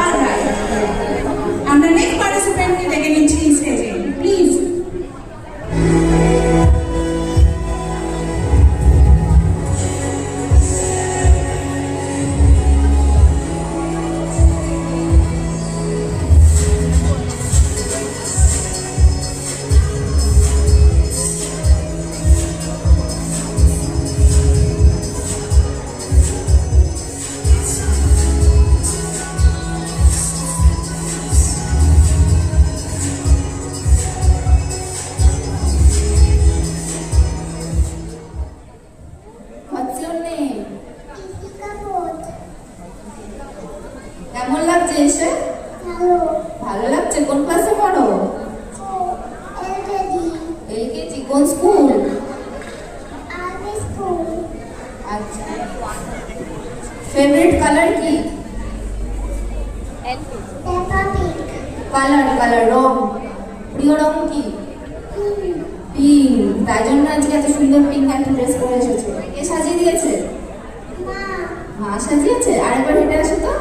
Alright. আমরা next পার্টিসিপেন্টকে ডেকে নিচ্ছি স্টেজে প্লিজ। কেমন লাগছে এসে? ভালো লাগছে। কোন ক্লাসে পড়ো? এলকেজি। কোন স্কুল? আচ্ছা। ফেভারিট কালার কি? কালার রং। প্রিয় রং কি? পিঙ্ক। তাই জন্য আজকে এত সুন্দর পিঙ্ক একটা ড্রেস পরে এসেছো। কে সাজিয়ে দিয়েছে? মা সাজিয়েছে। আরেকবার হেঁটে আসো তো।